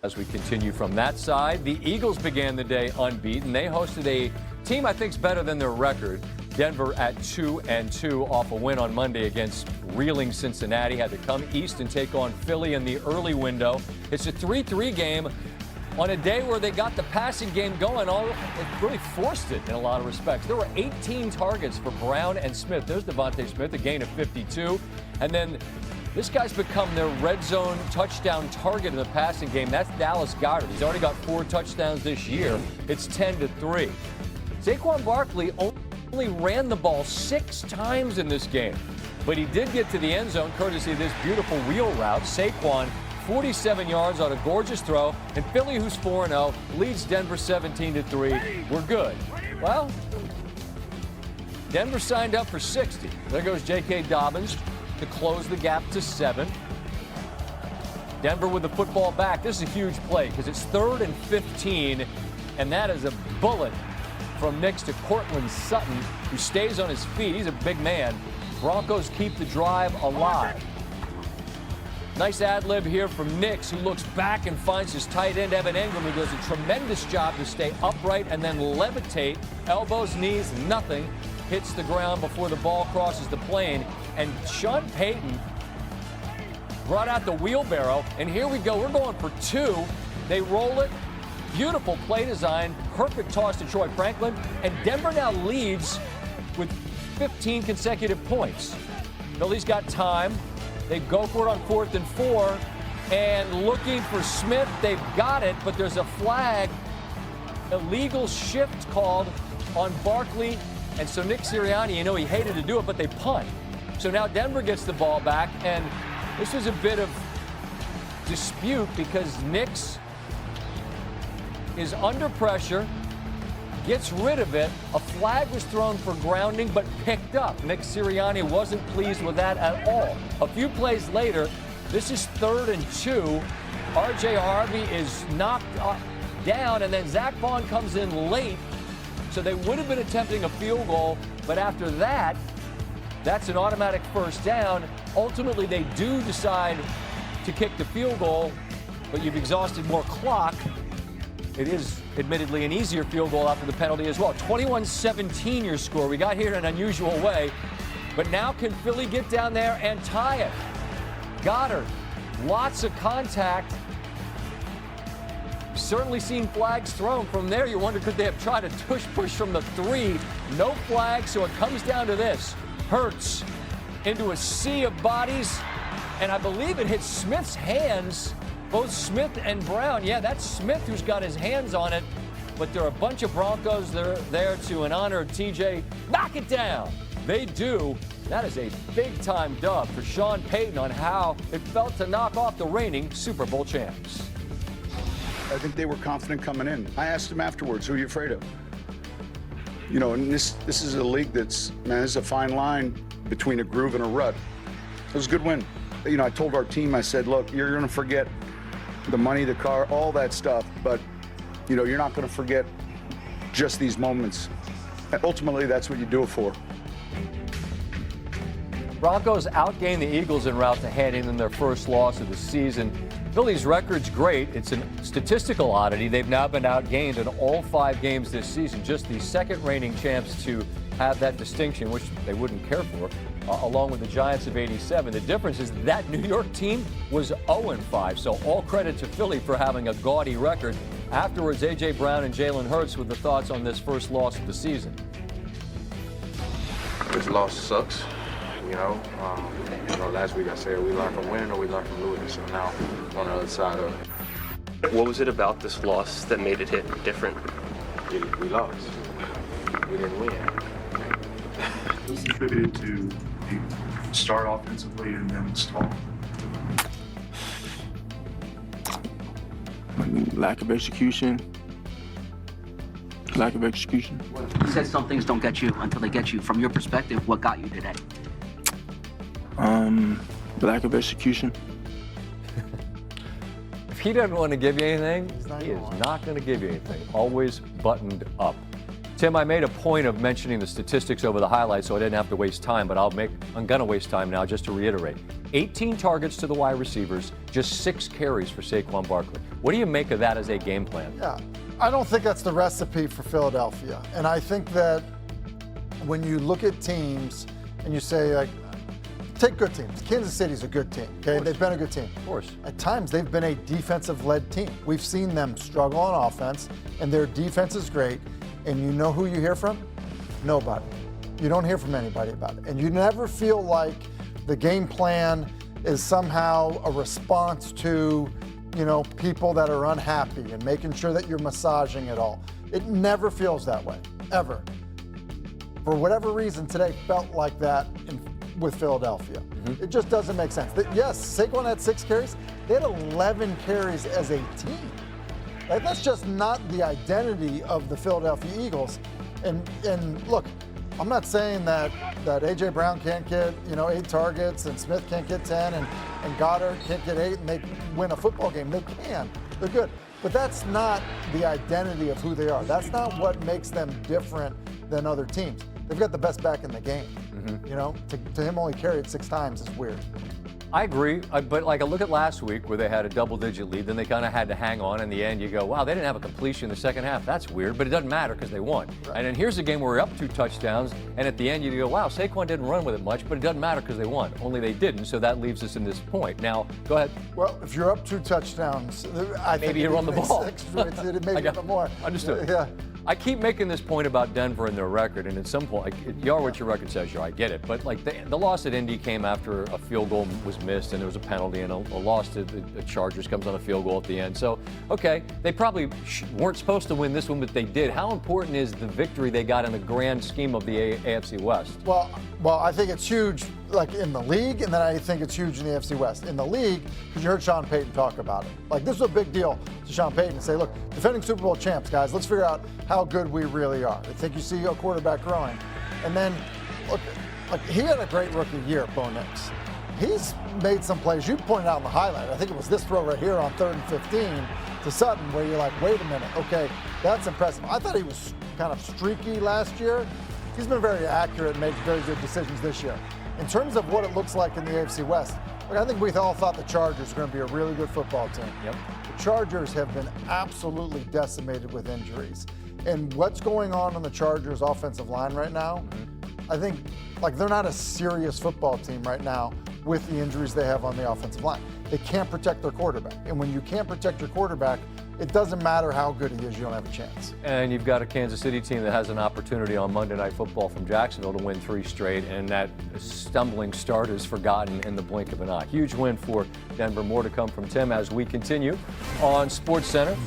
As we continue from that side, the Eagles began the day unbeaten. They hosted a team I think is better than their record. Denver at 2-2 off a win on Monday against reeling Cincinnati. Had to come east and take on Philly in the early window. It's a 3-3 game on a day where they got the passing game going. It really forced it in a lot of respects. There were 18 targets for Brown and Smith. There's Devontae Smith, a gain of 52. And then this guy's become their red zone touchdown target in the passing game. That's Dallas Goedert. He's already got 4 touchdowns this year. It's 10-3. Saquon Barkley only ran the ball 6 times in this game, but he did get to the end zone courtesy of this beautiful wheel route. Saquon, 47 yards on a gorgeous throw, and Philly, who's 4-0, leads Denver 17-3. We're good. Well, Denver signed up for 60. There goes J.K. Dobbins to close the gap to 7. Denver with the football back. This is a huge play because it's 3rd and 15, and that is a bullet from Nix to Cortland Sutton, who stays on his feet. He's a big man. Broncos keep the drive alive. Nice ad-lib here from Nix, who looks back and finds his tight end, Evan Engram, who does a tremendous job to stay upright and then levitate. Elbows, knees, nothing. Hits the ground before the ball crosses the plane. And Sean Payton brought out the wheelbarrow, and here we go. We're going for 2. They roll it. Beautiful play design. Perfect toss to Troy Franklin. And Denver now leads with 15 consecutive points. Philly's got time. They go for it on 4th and 4. And looking for Smith. They've got it, but there's a flag. Illegal shift called on Barkley. And so Nick Sirianni, you know, he hated to do it, but they punt. So now Denver gets the ball back, and this is a bit of dispute because Nix is under pressure, gets rid of it. A flag was thrown for grounding, but picked up. Nick Sirianni wasn't pleased with that at all. A few plays later, this is 3rd and 2. R.J. Harvey is knocked down, and then Zach Vaughn comes in late. So they would have been attempting a field goal, but after that, that's an automatic first down. Ultimately, they do decide to kick the field goal, but you've exhausted more clock. It is admittedly an easier field goal after the penalty as well. 21-17 your score. We got here in an unusual way, but now can Philly get down there and tie it? Goedert, lots of contact. Certainly seen flags thrown. From there, you wonder, could they have tried a push from the 3? No flag, so it comes down to this. Hurts into a sea of bodies, and I believe it hits Smith's hands, both Smith and Brown. Yeah, that's Smith who's got his hands on it, but there are a bunch of Broncos that are there to, in honor of TJ, knock it down. They do. That is a big-time dub for Sean Payton on how it felt to knock off the reigning Super Bowl champs. I think they were confident coming in. I asked them afterwards, who are you afraid of? You know, and this is a league that's, man, there's a fine line between a groove and a rut. It was a good win. You know, I told our team, I said, look, you're going to forget the money, the car, all that stuff, but, you know, you're not going to forget just these moments. And ultimately, that's what you do it for. Broncos outgained the Eagles en route to handing them their first loss of the season. Philly's record's great. It's a statistical oddity. They've now been outgained in all 5 games this season. Just the second reigning champs to have that distinction, which they wouldn't care for, along with the Giants of '87. The difference is that New York team was 0-5. So all credit to Philly for having a gaudy record. Afterwards, A.J. Brown and Jalen Hurts with the thoughts on this first loss of the season. This loss sucks. You know, last week I said we learn from winning or we learn from losing. So now on the other side of it. What was it about this loss that made it hit different? We lost. We didn't win. What's contributed to the start offensively and then stall? Lack of execution. Lack of execution. You said some things don't get you until they get you. From your perspective, what got you today? Lack of execution. If he doesn't want to give you anything, he is not going to give you anything. Always buttoned up. Tim, I made a point of mentioning the statistics over the highlights so I didn't have to waste time, but I'm going to waste time now just to reiterate. 18 targets to the wide receivers, just 6 carries for Saquon Barkley. What do you make of that as a game plan? Yeah, I don't think that's the recipe for Philadelphia. And I think that when you look at teams and you say, like, take good teams. Kansas City's a good team, okay? They've been a good team. Of course. At times, they've been a defensive-led team. We've seen them struggle on offense, and their defense is great. And you know who you hear from? Nobody. You don't hear from anybody about it. And you never feel like the game plan is somehow a response to, you know, people that are unhappy and making sure that you're massaging it all. It never feels that way, ever. For whatever reason, today felt like that with Philadelphia. It just doesn't make sense. Yes, Saquon had 6 carries. They had 11 carries as a team. Like, that's just not the identity of the Philadelphia Eagles. And look, I'm not saying that A.J. Brown can't get, 8 targets and Smith can't get 10 and Goddard can't get 8 and they win a football game. They can. They're good. But that's not the identity of who they are. That's not what makes them different than other teams. They've got the best back in the game. To him only carry it 6 times is weird. I agree, but like I look at last week where they had a double-digit lead, then they kind of had to hang on. In the end, you go, wow, they didn't have a completion in the second half. That's weird, but it doesn't matter because they won. Right. And then here's a game where we're up 2 touchdowns, and at the end you go, wow, Saquon didn't run with it much, but it doesn't matter because they won. Only they didn't, so that leaves us in this point. Now, go ahead. Well, if you're up 2 touchdowns, I think you run the ball. Maybe even more. Understood. Yeah. I keep making this point about Denver and their record, and at some point, you are what your record says you are. I get it, but like the loss at Indy came after a field goal was missed, and there was a penalty, and a loss to the Chargers comes on a field goal at the end. So, okay, they probably weren't supposed to win this one, but they did. How important is the victory they got in the grand scheme of the AFC West? Well, I think it's huge, like in the league, and then I think it's huge in the AFC West. In the league, because you heard Sean Payton talk about it. Like, this is a big deal to Sean Payton to say, look, defending Super Bowl champs, guys, let's figure out how good we really are. I think you see a quarterback growing. And then, look, like, he had a great rookie year, Bo Nix. He's made some plays. You pointed out in the highlight, I think it was this throw right here on 3rd and 15 to Sutton, where you're like, wait a minute, okay, that's impressive. I thought he was kind of streaky last year. He's been very accurate and made very good decisions this year. In terms of what it looks like in the AFC West, look, I think we all thought the Chargers were going to be a really good football team. Yep. The Chargers have been absolutely decimated with injuries. And what's going on the Chargers offensive line right now, I think, like, they're not a serious football team right now with the injuries they have on the offensive line. They can't protect their quarterback. And when you can't protect your quarterback, it doesn't matter how good he is, you don't have a chance. And you've got a Kansas City team that has an opportunity on Monday Night Football from Jacksonville to win 3 straight, and that stumbling start is forgotten in the blink of an eye. Huge win for Denver. More to come from Tim as we continue on SportsCenter.